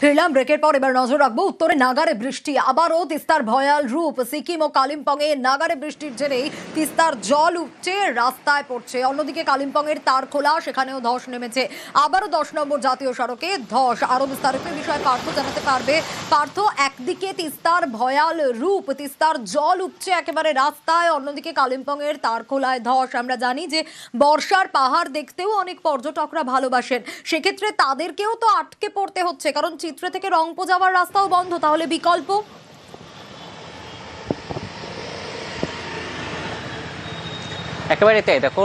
ফিরলাম ব্রেকের পর। এবার নজর রাখবো উত্তরে নাগারে বৃষ্টি, আবারও তিস্তার ভয়াল রূপ। সিকিম ও কালিম্পংয়ে নাগারে বৃষ্টির জেরেই তিস্তার জল উপচে রাস্তায় পড়ছে। অন্যদিকে কালিম্পংয়ের তারখোলা, সেখানেও ধস নেমেছে। আবারও 10 নম্বর জাতীয় সড়কে ধস। আরো বিস্তারিত বিষয়ে পার্থ জানাতে পারবে। পার্থ, একদিকে তিস্তার ভয়াল রূপ, তিস্তার জল উপচে একেবারে রাস্তায়, অন্যদিকে কালিম্পংয়ের তারখোলায় ধস। আমরা জানি যে বর্ষার পাহাড় দেখতেও অনেক পর্যটকরা ভালোবাসেন, সেক্ষেত্রে তাদেরকেও তো আটকে পড়তে হচ্ছে, কারণ চিত্রে থেকে রংপো যাওয়ার রাস্তাও বন্ধ। তাহলে বিকল্প? একেবারে তাই। দেখো,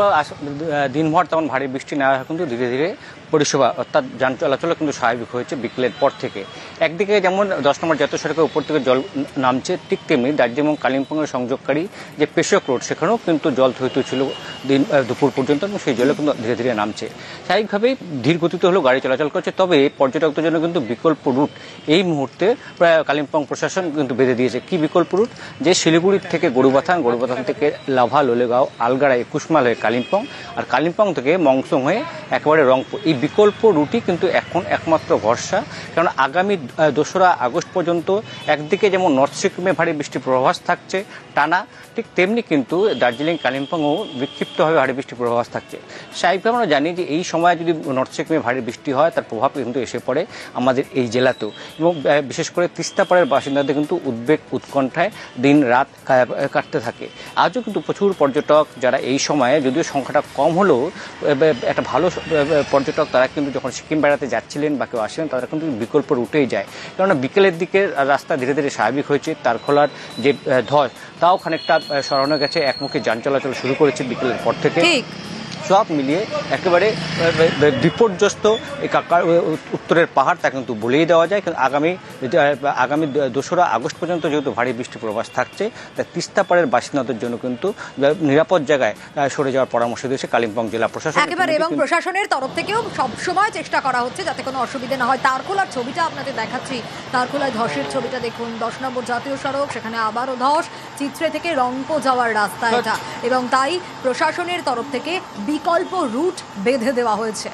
দিনভর তেমন ভারী বৃষ্টি না হয়, কিন্তু ধীরে ধীরে পরিষেবা অর্থাৎ যান চলাচলও কিন্তু স্বাভাবিক হয়েছে বিকেলের পর থেকে। একদিকে যেমন 10 নম্বর জাতীয় সড়কের উপর থেকে জল নামছে, ঠিক তেমনি দার্জিলিং এবং কালিম্পংয়ের সংযোগকারী যে পেশক রোড, সেখানেও কিন্তু জল থইত ছিল দুপুর পর্যন্ত, এবং সেই জলে কিন্তু ধীরে ধীরে নামছে। স্বাভাবিকভাবেই ধীর গতিতে হলেও গাড়ি চলাচল করছে। তবে পর্যটকদের জন্য কিন্তু বিকল্প রুট এই মুহূর্তে প্রায় কালিম্পং প্রশাসন কিন্তু বেঁধে দিয়েছে। কি বিকল্প রুট? যে শিলিগুড়ির থেকে গরুবাথান, গরুবাথান থেকে লাভা, লোলেগাঁও, আলগাড়া, 21 মাইল হয়ে কালিম্পং, আর কালিম্পং থেকে মংসং হয়ে একেবারে রংপুর, এই বিকল্প রুটই কিন্তু এখন একমাত্র ভরসা। কারণ আগামী 2রা আগস্ট পর্যন্ত একদিকে যেমন নর্থ সিকিমে ভারী বৃষ্টির পূর্বাভাস থাকছে টানা, ঠিক তেমনি কিন্তু দার্জিলিং, কালিম্পংও বিক্ষিপ্তভাবে ভারী বৃষ্টির পূর্বাভাস থাকছে। স্বাভাবিকভাবে আমরা জানি যে এই সময় যদি নর্থ সিকিমে ভারী বৃষ্টি হয়, তার প্রভাব কিন্তু এসে পড়ে আমাদের এই জেলাতেও, এবং বিশেষ করে তিস্তাপাড়ের বাসিন্দাদের কিন্তু উদ্বেগ উৎকণ্ঠায় দিন রাত কাটতে থাকে। আজও কিন্তু প্রচুর পর্যটক যারা এই সময়ে, যদিও সংখ্যাটা কম হলেও একটা ভালো পর্যটক, তারা কিন্তু যখন সিকিম বেড়াতে যাচ্ছিলেন বা কেউ আসছিলেন, তারা কিন্তু বিকল্প রুটেই যায়। কেননা বিকেলের দিকে রাস্তা ধীরে ধীরে স্বাভাবিক হয়েছে। তারখোলার যে ধস, তাও খানিকটা সরানো গেছে, একমুখী যান চলাচল শুরু করেছে বিকেলের পর থেকে। সব মিলিয়ে একেবারে বিপর্যস্ত উত্তরের পাহাড়, তা কিন্তু বলেই দেওয়া যায়। কিন্তু আগামী 2রা আগস্ট পর্যন্ত যেহেতু ভারী বৃষ্টির প্রবাস থাকছে, তাই তিস্তাপাড়ের বাসিন্দাদের জন্য কিন্তু নিরাপদ জায়গায় সরে যাওয়ার পরামর্শ দিয়েছে কালিম্পং জেলা প্রশাসন একেবারে, এবং প্রশাসনের তরফ থেকেও সবসময় চেষ্টা করা হচ্ছে যাতে কোনো অসুবিধা না হয়। তারখোলার ছবিটা আপনাদের দেখাচ্ছি, তারখোলায় ধসের ছবিটা দেখুন। 10 নম্বর জাতীয় সড়ক, সেখানে আবারও ধস, চিত্রে থেকে রংপো যাওয়ার রাস্তা এটা, এবং তাই প্রশাসনের তরফ থেকে বিকল্প রুট বেঁধে দেওয়া হয়েছে।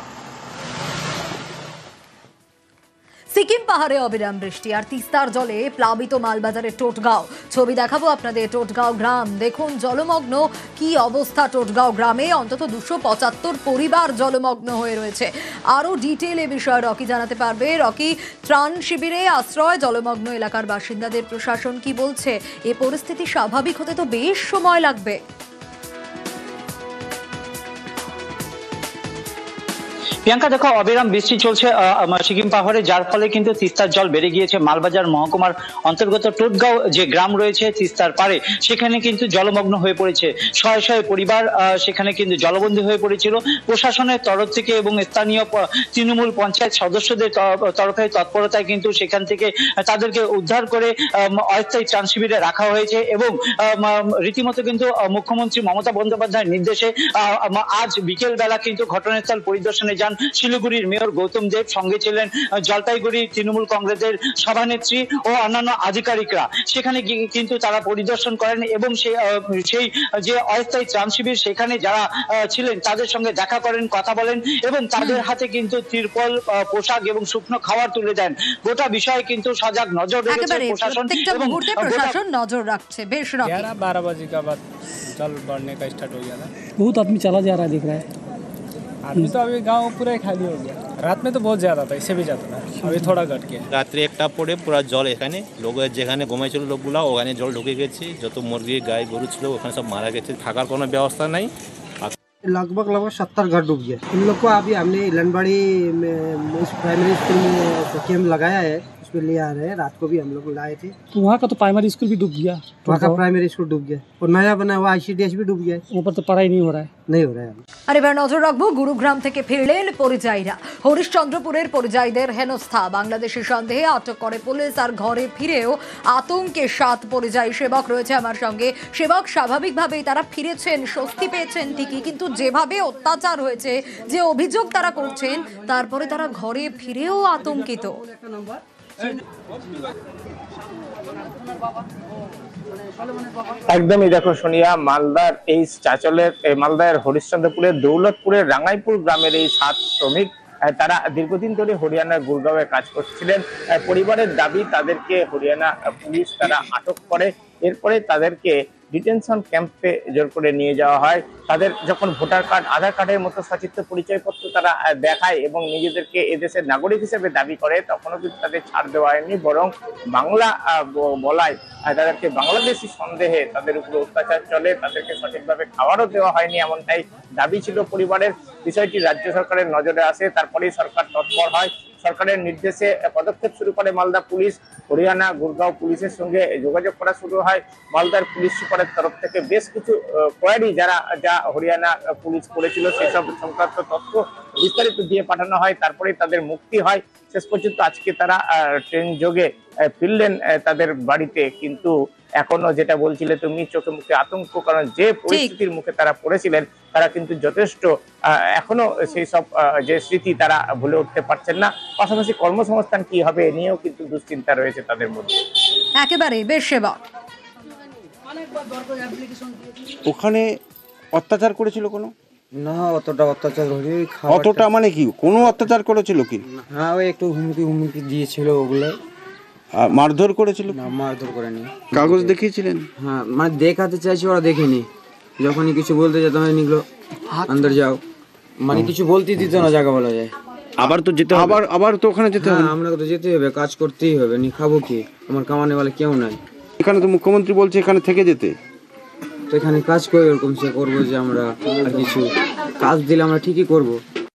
সিকিম পাহাড়ে অবিরাম বৃষ্টি আর তিস্তার জলে প্লাবিত মালবাজারের টোটগাঁও। ছবি দেখাবো আপনাদের। টোটগাঁও গ্রাম দেখুন জলমগ্ন, কি অবস্থা টোটগাঁও গ্রামে। অন্তত 275 পরিবার জলমগ্ন হয়ে রয়েছে। আরো ডিটেল এ বিষয়ে রকি জানাতে পারবে। রকি, ত্রাণ শিবিরে আশ্রয় জলমগ্ন এলাকার বাসিন্দাদের প্রশাসন কি বলছে? এ পরিস্থিতি স্বাভাবিক হতে তো বেশ সময় লাগবে। প্রিয়াঙ্কা, দেখো, অবিরাম বৃষ্টি চলছে সিকিম পাহাড়ে, যার ফলে কিন্তু তিস্তার জল বেড়ে গিয়েছে। মালবাজার মহকুমার অন্তর্গত টোটগাঁও যে গ্রাম রয়েছে তিস্তার পাড়ে, সেখানে কিন্তু জলমগ্ন হয়ে পড়েছে। শয়ে শয়ে পরিবার সেখানে কিন্তু জলবন্দী হয়ে পড়েছিল। প্রশাসনের তরফ থেকে এবং স্থানীয় তৃণমূল পঞ্চায়েত সদস্যদের তরফে তৎপরতায় কিন্তু সেখান থেকে তাদেরকে উদ্ধার করে অস্থায়ী ত্রাণ শিবিরে রাখা হয়েছে। এবং রীতিমতো কিন্তু মুখ্যমন্ত্রী মমতা বন্দ্যোপাধ্যায়ের নির্দেশে আজ বিকেল বেলা কিন্তু ঘটনাস্থল পরিদর্শনে যান শিলিগুড়ির মেয়র গৌতম দেব। সঙ্গে ছিলেন জলপাইগুড়ি তৃণমূল কংগ্রেসের সভানেত্রী ও অন্যান্য আধিকারিকরা। সেখানে কিন্তু তারা পরিদর্শন করেন এবং সেই যে অস্থায়ী ত্রাণ শিবির, সেখানে যারা ছিলেন তাদের সঙ্গে দেখা করেন, কথা বলেন, এবং তাদের হাতে কিন্তু তিরপল, পোশাক এবং শুকনো খাবার তুলে দেন। গোটা বিষয়ে কিন্তু সজাগ নজর রেখেছে প্রশাসন এবং প্রশাসন নজর রাখছে। বেশ, 11-12 बजे का बाद जल बढ़ने का स्टार्ट हो गया था। बहुत आदमी चला जा रहा है, दिख रहा है। आदमी तो अभी गांव पूरा ही खाली हो गया। रात में तो बहुत ज़्यादा था, इससे भी ज़्यादा था, अभी थोड़ा घट गया। রাত্রে একটা পড়ে পুরো জল, এখানে লোকের যেখানে ঘুমাইছিল লোকগুলা, ওখানে জল ঢুকে গেছে। যত মুরগি, গাই, গরু ছিল ওখানে সব मारा गए। থাকার কোনো ব্যবস্থা নাই। लगभग 70 घर डूब गए। इन लोग को अभी हमने इलनबाड़ी में प्राइमरी स्कूल में कैंप लगाया है, उसमें ले आ रहे हैं। रात को भी हम लोग लाए थे। तो वहाँ का तो प्राइमरी स्कूल भी डूब गया, वहाँ का प्राइमरी स्कूल डूब गया, और नया बना हुआ ICDS भी डूब गया। ऊपर तो पढ़ाई नहीं हो रहा है, नहीं हो रहा है। আর এবার নজর রাখবো গুরুগ্রাম থেকে ফিরলেন পরিযায়ীরা। হরিশ্চন্দ্রপুরের পরিযায়ীদের হেনস্থা বাংলাদেশের সন্দেহে আটক করে পুলিশ। আর ঘরে ফিরেও আতঙ্কে 7 পরিযায়ী। সেবক রয়েছে আমার সঙ্গে। সেবক, স্বাভাবিকভাবেই তারা ফিরেছেন, স্বস্তি পেয়েছেন ঠিকই, কিন্তু যেভাবে অত্যাচার হয়েছে, যে অভিযোগ তারা করছেন, তারপরে তারা ঘরে ফিরেও আতঙ্কিত। একদমই। দেখো সোনিয়া, মালদার এই চাঁচলের মালদার হরিশ্চন্দ্রপুরের দৌলতপুরের রাঙ্গাইপুর গ্রামের এই 7 শ্রমিক তারা দীর্ঘদিন ধরে হরিয়ানার গুরগাঁওয়ে কাজ করছিলেন। পরিবারের দাবি তাদেরকে হরিয়ানা পুলিশ তারা আটক করে, এরপরে তাদেরকে ডিটেনশন ক্যাম্পে জোর করে নিয়ে যাওয়া হয়। তাদের যখন ভোটার কার্ড, আধার কার্ডের মতো সচিত্র পরিচয়পত্র তারা দেখায় এবং নিজেদেরকে এদেশের নাগরিক হিসেবে দাবি করে, তখনও কিন্তু তাদের ছাড় দেওয়া হয়নি, বরং বাংলা বলায় তাদেরকে বাংলাদেশি সন্দেহে তাদের উপরে অত্যাচার চলে, তাদেরকে সঠিকভাবে খাবারও দেওয়া হয়নি, এমনটাই দাবি ছিল পরিবারের। বিষয়টি রাজ্য সরকারের নজরে আসে, তারপরেই সরকার তৎপর হয়। সরকারের নির্দেশে পদক্ষেপ শুরু করে মালদা পুলিশ। হরিয়ানা গুরগাঁও পুলিশের সঙ্গে যোগাযোগ করা শুরু হয়। মালদার পুলিশ সুপারের তরফ থেকে বেশ কিছু কোয়ারি যা হরিয়ানা পুলিশ করেছিল সেসব সংক্রান্ত তথ্য বিস্তারিত দিয়ে পাঠানো হয়, তারপরেই তাদের মুক্তি হয়। শেষ পর্যন্ত আজকে তারা ট্রেন যোগে ফিরলেন তাদের বাড়িতে, কিন্তু এখনো যেটা বলছিলে তুমি, চোখে মুখে আতঙ্ক, কারণ যে পরিস্থিতির মুখে তারা পড়েছিলেন তারা কিন্তু যথেষ্ট এখনো সেই সব যে স্মৃতি তারা ভুলে উঠতে পারছেন না। পাশাপাশি কর্মসংস্থান কি হবে এ নিয়েও কিন্তু দুশ্চিন্তা রয়েছে তাদের মধ্যে। একেবারে বেশ সেবা। ওখানে অত্যাচার করেছিল কোনো? না, অতটা অত্যাচার হয়নি। অতটা মানে কি, কোনো অত্যাচার করেছিল কি? হ্যাঁ, ওই একটু হুমকি দিয়েছিল, ওগুলো। আর মারধর করেছিল? না, মারধর করেনি। কাগজ দেখিয়েছিলেন? হ্যাঁ, মানে দেখাতে চাইছি, ওরা দেখেনি। যখনই কিছু বলতে যেতাম নিকলো আন্দর যাও, মানে কিছু বলতে দিত না, জায়গা বলা যায়। আবার তো যেতে হবে, আবার তো ওখানে যেতে হবে। আমরা তো যেতে হবে, কাজ করতেই হবে, নি খাবো কি, আমার কামানে বলে কেউ নাই। এখানে তো মুখ্যমন্ত্রী বলছে এখানে থেকে যেতে, তো এখানে কাজ করে ওরকম সে করবো যে আমরা আর কিছু কাজ দিলে আমরা ঠিকই করবো।